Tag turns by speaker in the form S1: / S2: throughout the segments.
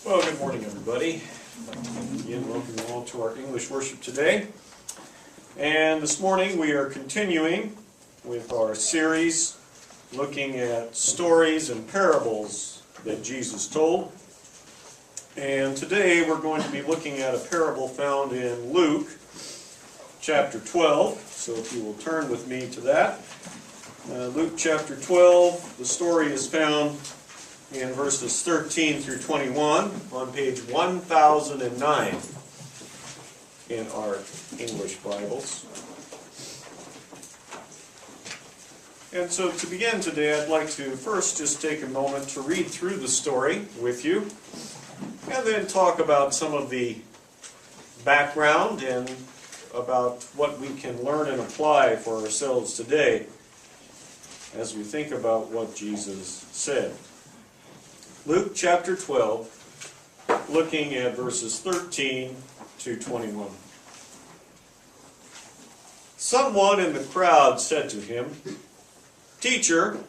S1: Well, good morning, everybody. Again, welcome you all to our English worship today. And this morning we are continuing with our series looking at stories and parables that Jesus told. And today we're going to be looking at a parable found in Luke chapter 12. So if you will turn with me to that. Luke chapter 12, the story is found in verses 13 through 21 on page 1009 in our English Bibles. And so to begin today, I'd like to first just take a moment to read through the story with you, and then talk about some of the background and about what we can learn and apply for ourselves today as we think about what Jesus said. Luke chapter 12, looking at verses 13 to 21. Someone in the crowd said to him, "Teacher,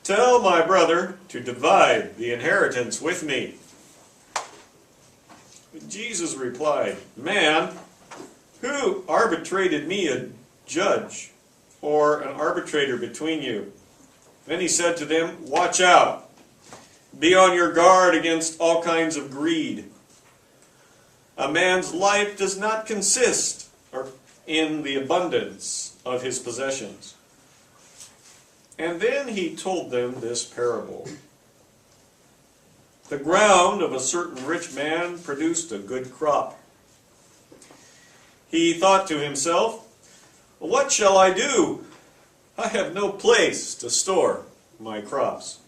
S1: tell my brother to divide the inheritance with me." Jesus replied, "Man, who arbitrated me a judge or an arbitrator between you?" Then he said to them, "Watch out. Be on your guard against all kinds of greed. A man's life does not consist in the abundance of his possessions." And then he told them this parable. The ground of a certain rich man produced a good crop. He thought to himself, "What shall I do? I have no place to store my crops."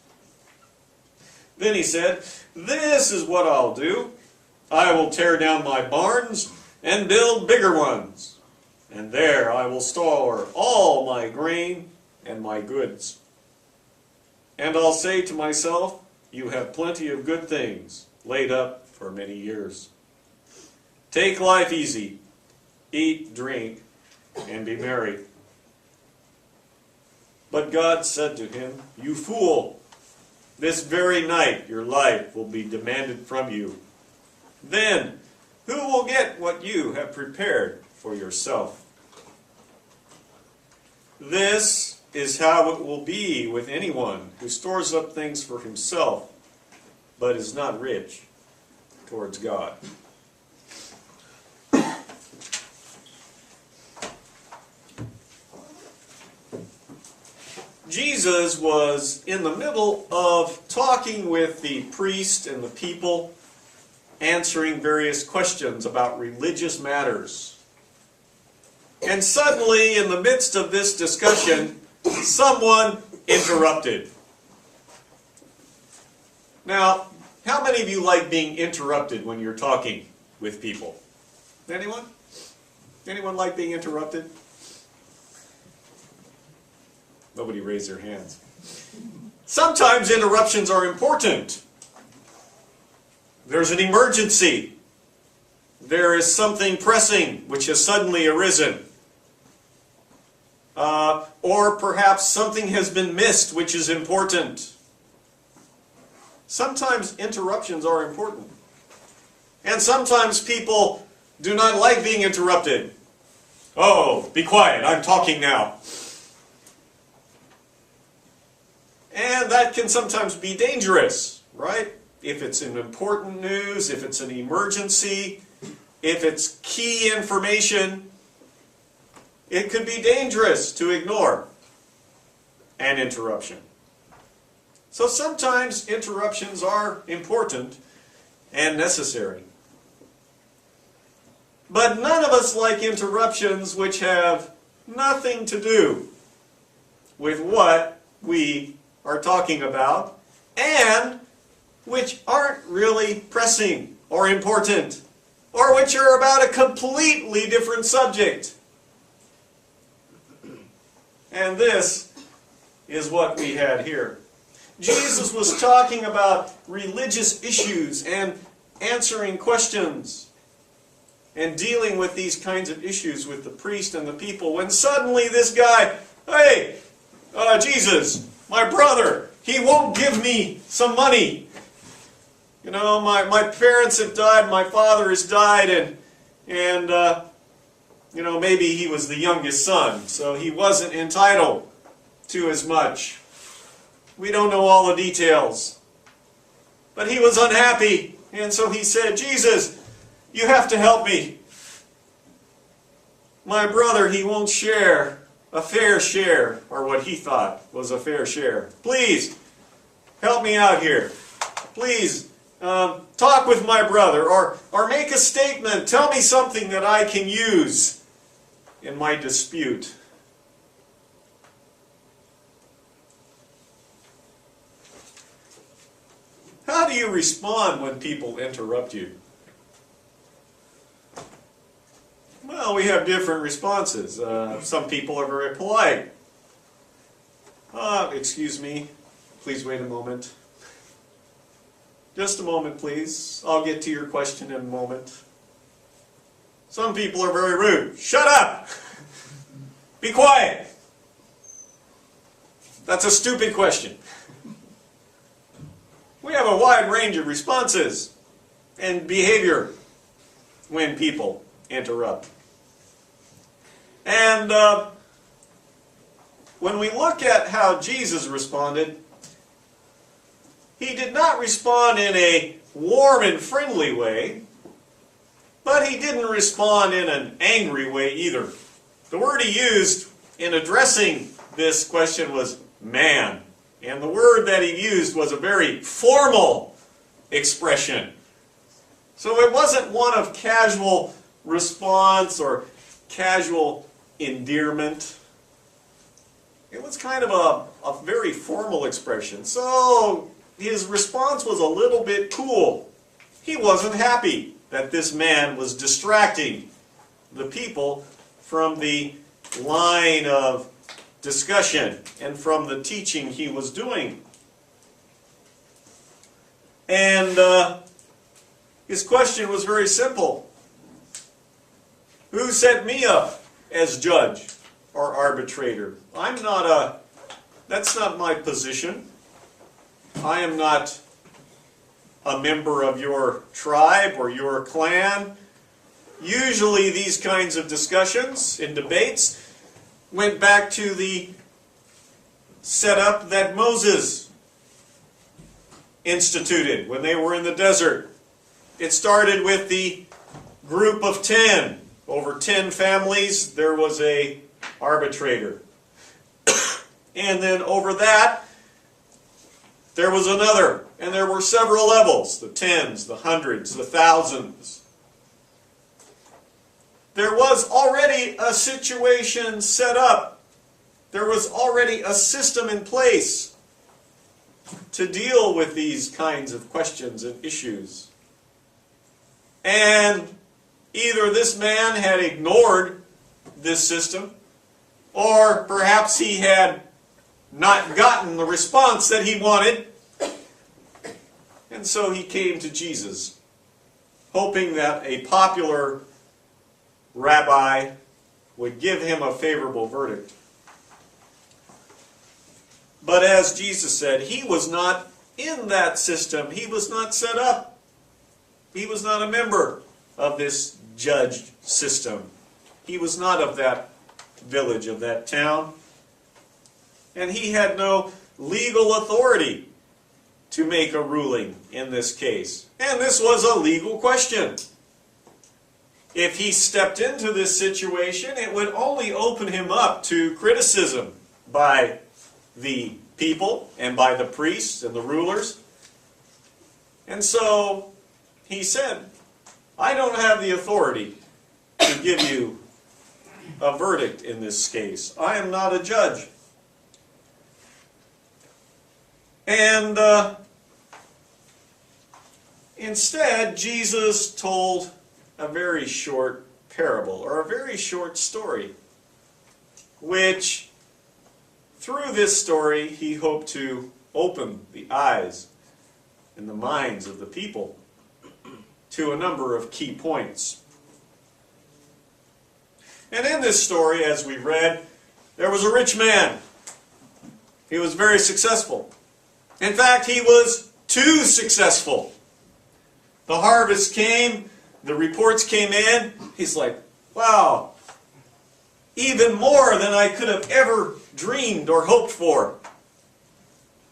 S1: Then he said, "This is what I'll do. I will tear down my barns and build bigger ones, and there I will store all my grain and my goods. And I'll say to myself, you have plenty of good things laid up for many years. Take life easy, eat, drink, and be merry." But God said to him, "You fool, this very night your life will be demanded from you. Then who will get what you have prepared for yourself? This is how it will be with anyone who stores up things for himself, but is not rich towards God." Jesus was in the middle of talking with the priest and the people, answering various questions about religious matters. And suddenly, in the midst of this discussion, someone interrupted. Now, how many of you like being interrupted when you're talking with people? Anyone? Anyone like being interrupted? Nobody raised their hands. Sometimes interruptions are important. There's an emergency. There is something pressing which has suddenly arisen. Or perhaps something has been missed which is important. Sometimes interruptions are important. And sometimes people do not like being interrupted. "Oh, be quiet, I'm talking now." And that can sometimes be dangerous, right? If it's an important news, if it's an emergency, if it's key information, it could be dangerous to ignore an interruption. So sometimes interruptions are important and necessary. But none of us like interruptions which have nothing to do with what we are talking about, and which aren't really pressing or important, or which are about a completely different subject. And this is what we had here. Jesus was talking about religious issues and answering questions and dealing with these kinds of issues with the priest and the people, when suddenly this guy, "Hey, Jesus, my brother, he won't give me some money You know, my parents have died, my father has died, and you know, maybe he was the youngest son, so he wasn't entitled to as much. We don't know all the details. But he was unhappy, and so he said, Jesus, you have to help me. My brother, he won't share a fair share, or what he thought was a fair share. Please, help me out here. Please, talk with my brother, or make a statement. Tell me something that I can use in my dispute. How do you respond when people interrupt you? Well, we have different responses. Some people are very polite. Excuse me, please wait a moment. Just a moment, please. I'll get to your question in a moment. Some people are very rude. Shut up! Be quiet! That's a stupid question. We have a wide range of responses and behavior when people interrupt. And when we look at how Jesus responded, he did not respond in a warm and friendly way, but he didn't respond in an angry way either. The word he used in addressing this question was man. And the word that he used was a very formal expression. So it wasn't one of casual response or casual endearment. It was kind of a very formal expression. So his response was a little bit cool. He wasn't happy that this man was distracting the people from the line of discussion and from the teaching he was doing. And his question was very simple. Who set me up as judge or arbitrator? That's not my position. I am not a member of your tribe or your clan. Usually these kinds of discussions and debates went back to the setup that Moses instituted when they were in the desert. It started with the group of 10. Over 10 families, there was an arbitrator. And then over that, there was another. And there were several levels, the tens, the hundreds, the thousands. There was already a situation set up. There was already a system in place to deal with these kinds of questions and issues. And either this man had ignored this system, or perhaps he had not gotten the response that he wanted. And so he came to Jesus, hoping that a popular rabbi would give him a favorable verdict. But as Jesus said, he was not in that system. He was not set up. He was not a member of this judge system. He was not of that village, of that town. And he had no legal authority to make a ruling in this case. And this was a legal question. If he stepped into this situation, it would only open him up to criticism by the people and by the priests and the rulers. And so he said, I don't have the authority to give you a verdict in this case. I am not a judge. And instead, Jesus told a very short parable, or a very short story, which through this story he hoped to open the eyes and the minds of the people to a number of key points. And in this story, as we read, there was a rich man. He was very successful. In fact, he was too successful. The harvest came, the reports came in. He's like, wow, even more than I could have ever dreamed or hoped for.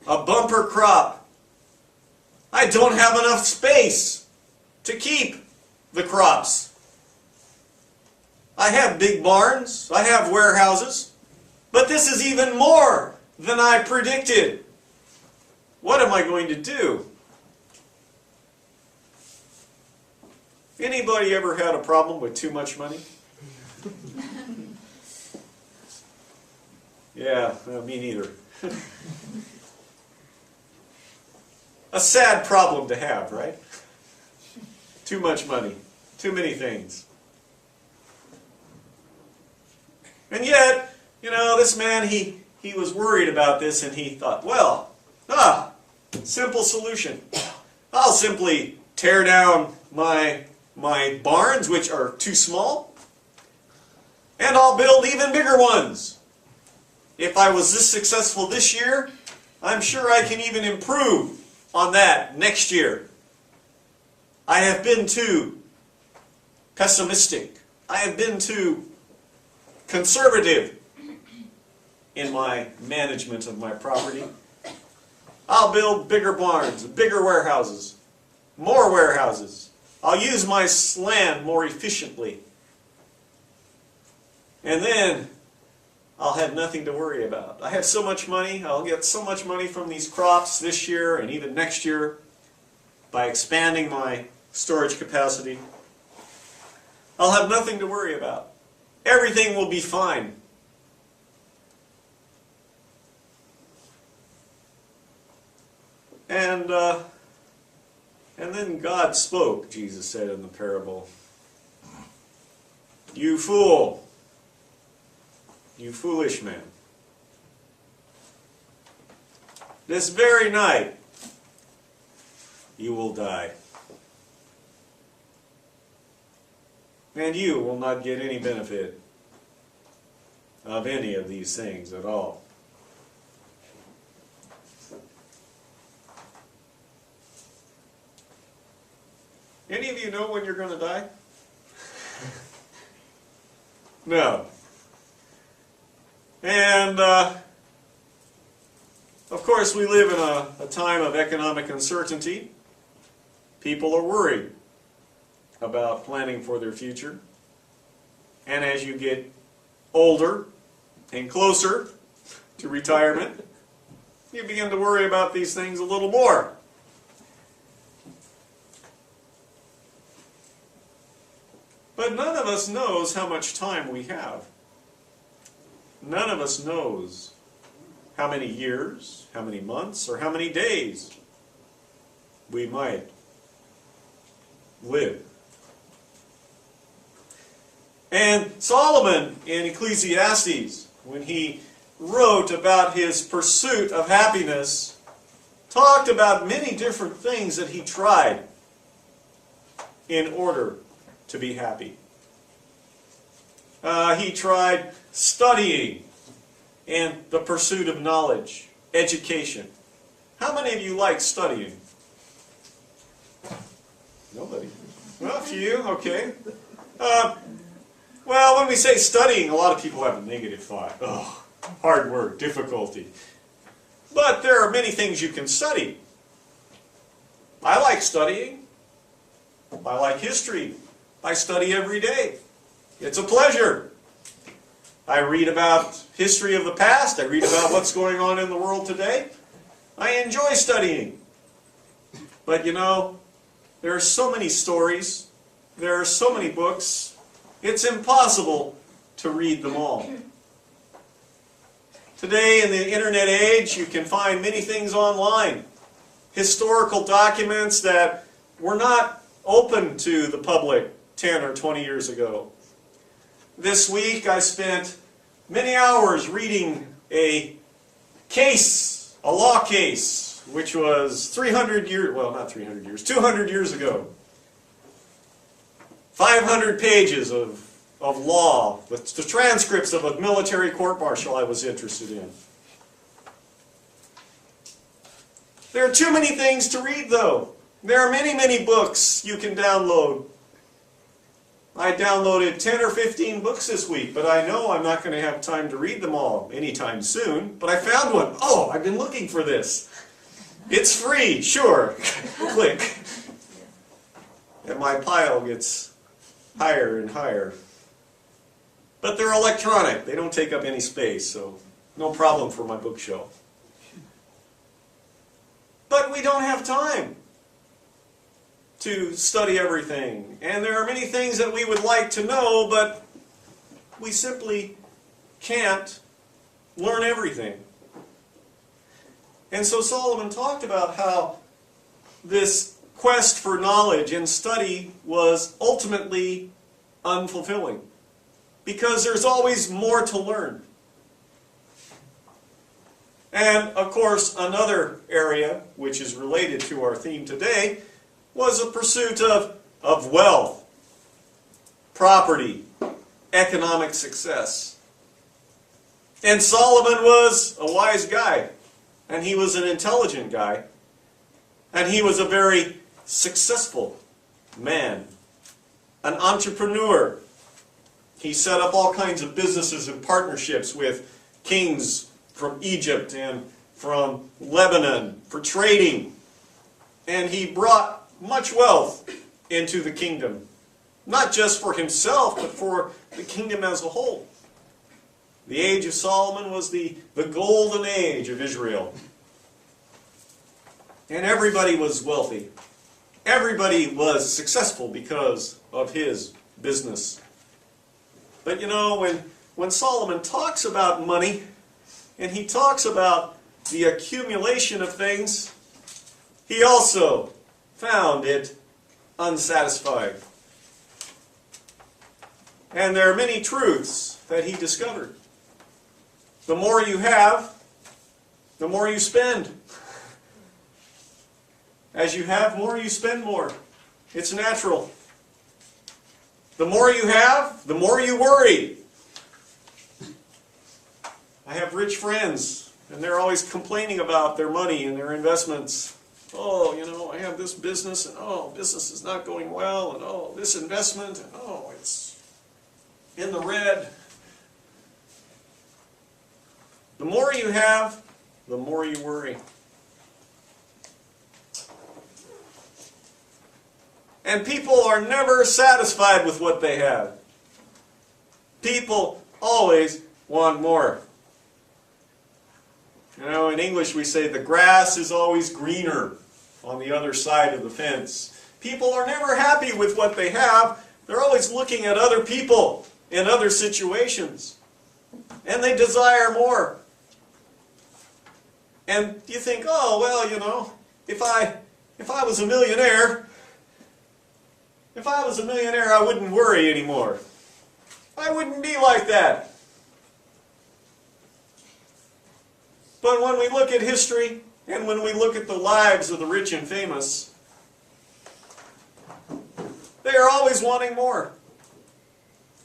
S1: A bumper crop. I don't have enough space to keep the crops. I have big barns, I have warehouses, but this is even more than I predicted. What am I going to do? Anybody ever had a problem with too much money? Yeah, me neither. A sad problem to have, right? Too much money, too many things. And yet, this man, he was worried about this, and he thought, well, simple solution. I'll simply tear down my barns, which are too small, and I'll build even bigger ones. If I was this successful this year, I'm sure I can even improve on that next year. I have been too pessimistic. I have been too conservative in my management of my property. I'll build bigger barns, bigger warehouses, more warehouses. I'll use my land more efficiently. And then I'll have nothing to worry about. I have so much money. I'll get so much money from these crops this year and even next year by expanding my storage capacity. I'll have nothing to worry about. Everything will be fine. And then God spoke, Jesus said in the parable. You fool, you foolish man. This very night you will die. And you will not get any benefit of any of these things at all. Any of you know when you're going to die? No. And, of course, we live in a time of economic uncertainty. People are worried about planning for their future. And as you get older and closer to retirement, you begin to worry about these things a little more. But none of us knows how much time we have. None of us knows how many years, how many months, or how many days we might live. And Solomon in Ecclesiastes, when he wrote about his pursuit of happiness, talked about many different things that he tried in order to be happy. He tried studying and the pursuit of knowledge, education. How many of you like studying? Nobody. Well, a few, okay. Well, when we say studying, a lot of people have a negative thought. Oh, hard work, difficulty. But there are many things you can study. I like studying. I like history. I study every day. It's a pleasure. I read about history of the past. I read about what's going on in the world today. I enjoy studying. But there are so many stories. There are so many books. It's impossible to read them all. Today, in the internet age, you can find many things online. Historical documents that were not open to the public 10 or 20 years ago. This week I spent many hours reading a case, a law case, which was 300 years, well not 300 years, 200 years ago. 500 pages of law, the transcripts of a military court-martial I was interested in. There are too many things to read though. There are many, many books you can download. I downloaded 10 or 15 books this week, but I know I'm not going to have time to read them all anytime soon. But I found one. Oh, I've been looking for this. It's free, sure. Click. And my pile gets higher and higher. But they're electronic. They don't take up any space, so no problem for my bookshelf. But we don't have time to study everything. And there are many things that we would like to know, but we simply can't learn everything. And so Solomon talked about how this quest for knowledge and study was ultimately unfulfilling, because there's always more to learn. And of course, another area which is related to our theme today was the pursuit of wealth, property, economic success. And Solomon was a wise guy, and he was an intelligent guy, and he was a very successful man, an entrepreneur. He set up all kinds of businesses and partnerships with kings from Egypt and from Lebanon for trading. And he brought much wealth into the kingdom, not just for himself, but for the kingdom as a whole. The age of Solomon was the golden age of Israel. And everybody was wealthy. Everybody was successful because of his business. But you know, when Solomon talks about money, and he talks about the accumulation of things, he also found it unsatisfying. And there are many truths that he discovered. The more you have, the more you spend. As you have more, you spend more. It's natural. The more you have, the more you worry. I have rich friends, and they're always complaining about their money and their investments. Oh, you know, I have this business, and oh, business is not going well, and oh, this investment, and oh, it's in the red. The more you have, the more you worry. And people are never satisfied with what they have. People always want more. You know, in English we say the grass is always greener on the other side of the fence. People are never happy with what they have. They're always looking at other people in other situations. And they desire more. And you think, oh, well, you know, if I was a millionaire, I wouldn't worry anymore. I wouldn't be like that. But when we look at history, and when we look at the lives of the rich and famous, they are always wanting more.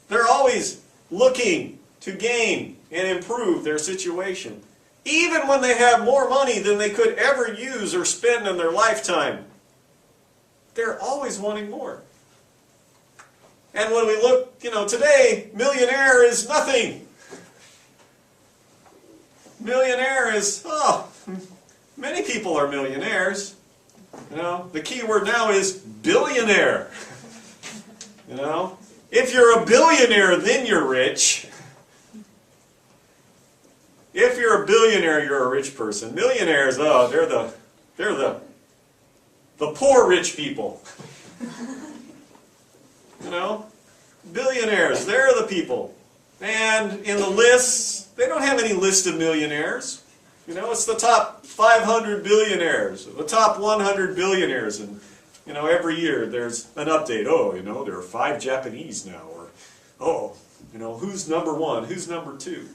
S1: They're always looking to gain and improve their situation. Even when they have more money than they could ever use or spend in their lifetime, they're always wanting more. And when we look, you know, today, millionaire is nothing. Millionaire is, oh, many people are millionaires. You know, the key word now is billionaire. You know, if you're a billionaire, then you're rich. If you're a billionaire, you're a rich person. Millionaires, oh, they're the poor rich people. You know, billionaires, they're the people. And in the lists, they don't have any list of millionaires. You know, it's the top 500 billionaires, the top 100 billionaires, and you know, every year there's an update. Oh, you know, there are 5 Japanese now, or oh, you know, who's number 1, who's number 2.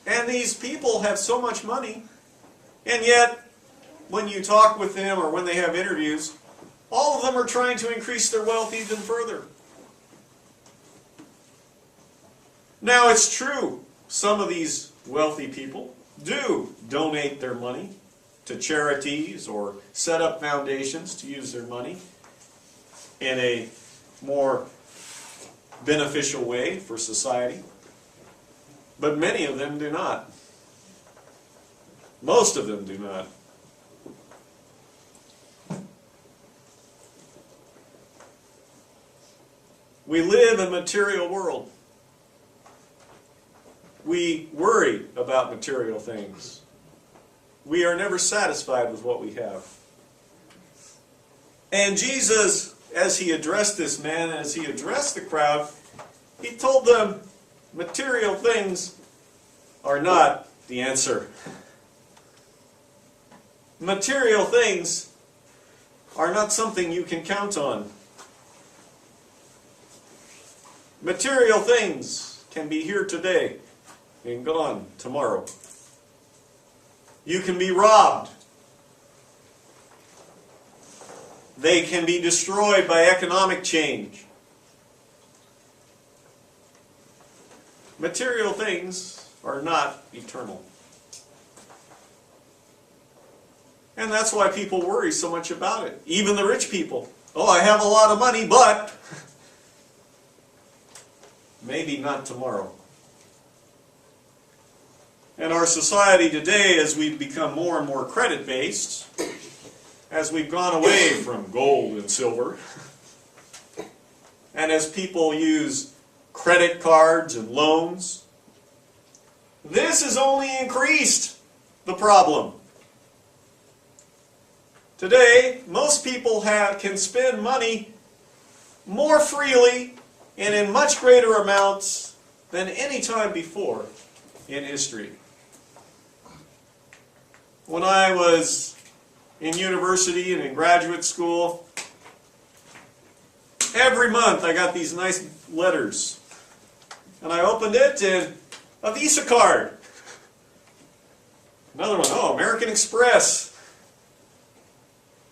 S1: And these people have so much money, and yet when you talk with them or when they have interviews, all of them are trying to increase their wealth even further. Now it's true, some of these wealthy people do donate their money to charities or set up foundations to use their money in a more beneficial way for society. But many of them do not. Most of them do not. We live in a material world. We worry about material things. We are never satisfied with what we have. And Jesus, as he addressed this man, as he addressed the crowd, he told them material things are not the answer. Material things are not something you can count on. Material things can be here today and gone tomorrow. You can be robbed. They can be destroyed by economic change. Material things are not eternal. And that's why people worry so much about it. Even the rich people. Oh, I have a lot of money, but maybe not tomorrow. And our society today, as we've become more and more credit-based, as we've gone away from gold and silver, and as people use credit cards and loans, this has only increased the problem. Today, most people can spend money more freely and in much greater amounts than any time before in history. When I was in university and in graduate school, every month I got these nice letters. And I opened it and a Visa card. Another one, oh, American Express.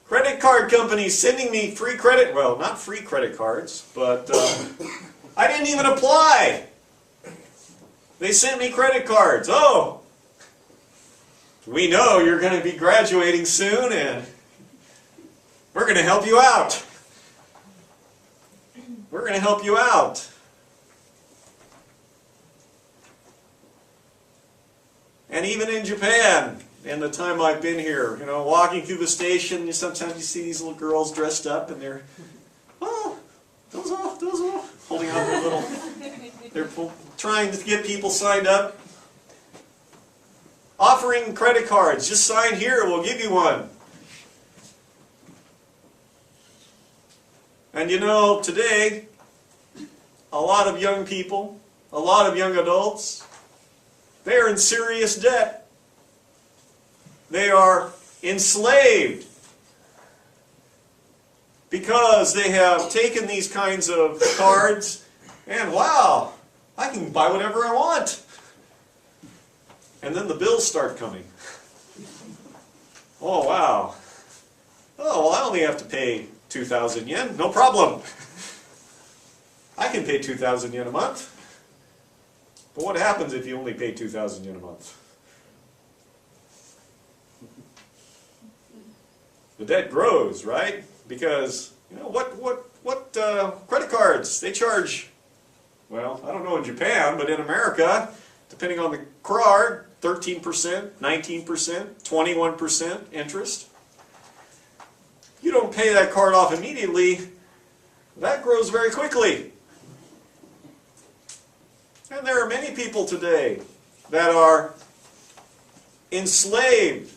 S1: Credit card companies sending me free credit, well, not free credit cards, but I didn't even apply. They sent me credit cards. Oh, we know you're going to be graduating soon and we're going to help you out. We're going to help you out. And even in Japan, in the time I've been here, you know, walking through the station, sometimes you see these little girls dressed up and they're, oh, those are, holding out their little, they're trying to get people signed up. Offering credit cards, just sign here, we'll give you one. And you know, today, a lot of young people, a lot of young adults, they are in serious debt. They are enslaved because they have taken these kinds of cards and wow, I can buy whatever I want. And then the bills start coming. Oh, wow. Oh, well, I only have to pay 2,000 yen. No problem. I can pay 2,000 yen a month. But what happens if you only pay 2,000 yen a month? The debt grows, right? Because, you know, what credit cards, they charge, well, I don't know in Japan, but in America, depending on the card, 13%, 19%, 21% interest. You don't pay that card off immediately, that grows very quickly. And there are many people today that are enslaved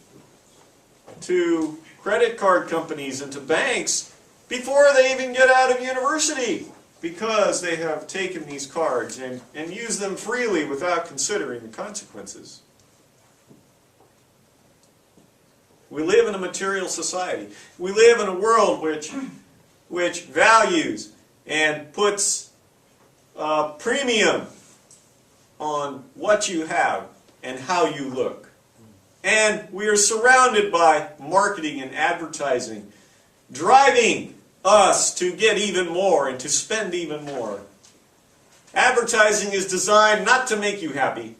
S1: to credit card companies and to banks before they even get out of university because they have taken these cards and used them freely without considering the consequences. We live in a material society. We live in a world which values and puts premium on what you have and how you look. And we are surrounded by marketing and advertising, driving us to get even more and to spend even more. Advertising is designed not to make you happy.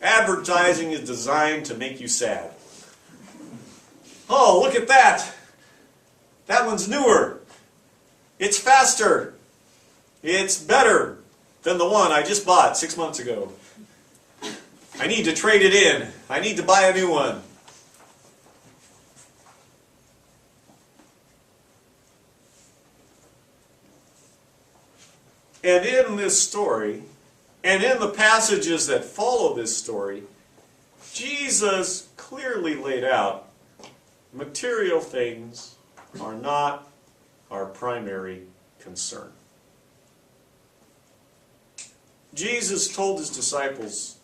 S1: Advertising is designed to make you sad. Oh, look at that! That one's newer. It's faster. It's better than the one I just bought 6 months ago. I need to trade it in. I need to buy a new one. And in this story, and in the passages that follow this story, Jesus clearly laid out material things are not our primary concern. Jesus told his disciples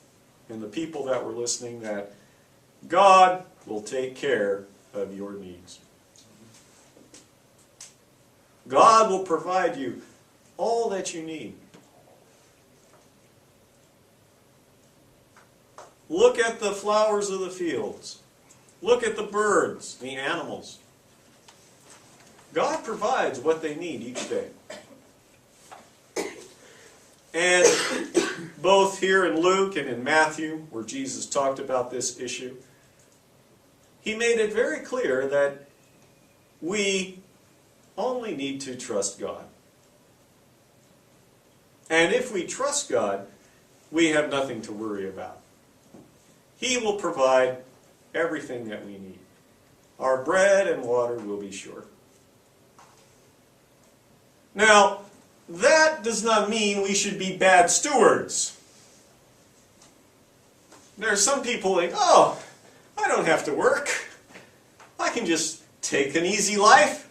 S1: and the people that were listening that God will take care of your needs. God will provide you all that you need. Look at the flowers of the fields. Look at the birds, the animals. God provides what they need each day. And both here in Luke and in Matthew, where Jesus talked about this issue, he made it very clear that we only need to trust God. And if we trust God, we have nothing to worry about. He will provide everything that we need. Our bread and water will be sure. Now, that does not mean we should be bad stewards. There are some people like, oh, I don't have to work. I can just take an easy life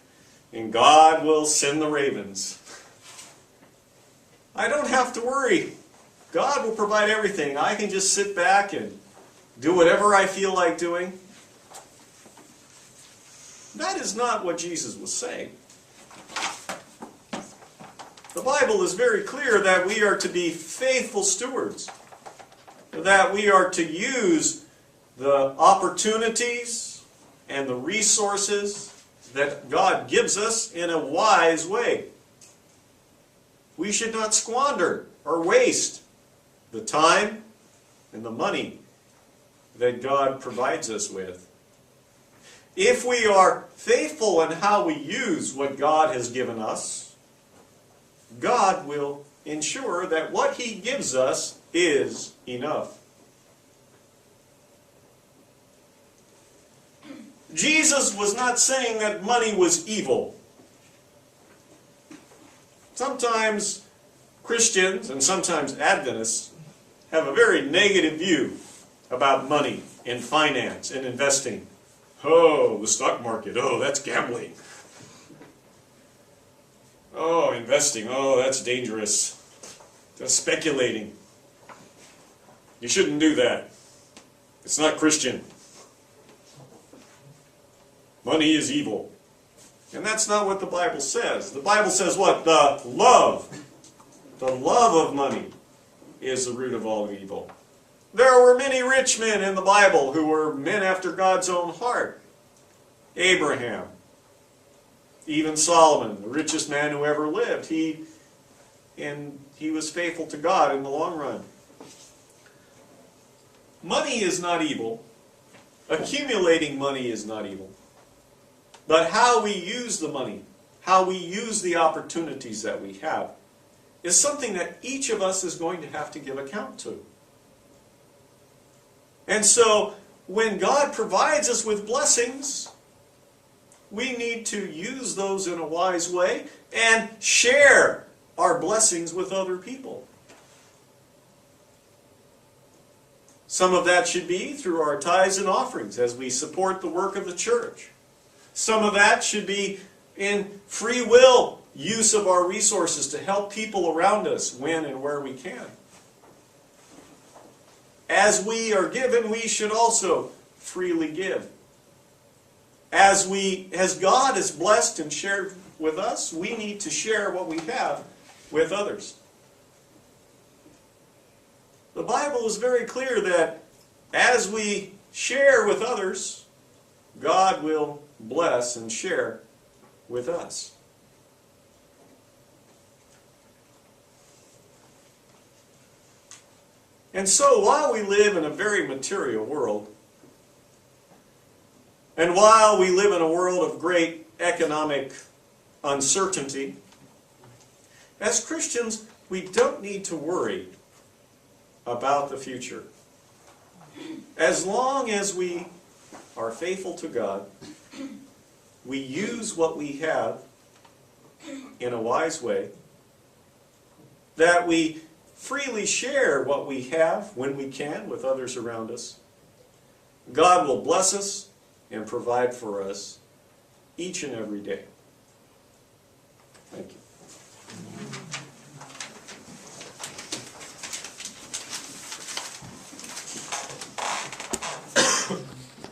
S1: and God will send the ravens. I don't have to worry. God will provide everything. I can just sit back and do whatever I feel like doing. That is not what Jesus was saying. The Bible is very clear that we are to be faithful stewards, that we are to use the opportunities and the resources that God gives us in a wise way. We should not squander or waste the time and the money that God provides us with. If we are faithful in how we use what God has given us, God will ensure that what He gives us is enough. Jesus was not saying that money was evil. Sometimes Christians and sometimes Adventists have a very negative view about money and finance and investing. Oh, the stock market, oh, that's gambling. Oh, investing, oh, that's dangerous. That's speculating. You shouldn't do that. It's not Christian. Money is evil. And that's not what the Bible says. The Bible says what? The love of money is the root of all evil. There were many rich men in the Bible who were men after God's own heart. Abraham, even Solomon, the richest man who ever lived, he was faithful to God in the long run. Money is not evil. Accumulating money is not evil. But how we use the money, how we use the opportunities that we have, is something that each of us is going to have to give account to. And so, when God provides us with blessings, we need to use those in a wise way and share our blessings with other people. Some of that should be through our tithes and offerings as we support the work of the church. Some of that should be in free will use of our resources to help people around us when and where we can. As we are given, we should also freely give. As God is blessed and shared with us, we need to share what we have with others. The Bible is very clear that as we share with others, God will bless and share with us. And so while we live in a very material world, and while we live in a world of great economic uncertainty, as Christians, we don't need to worry about the future. As long as we are faithful to God, we use what we have in a wise way, that we freely share what we have when we can with others around us, God will bless us and provide for us each and every day. Thank you.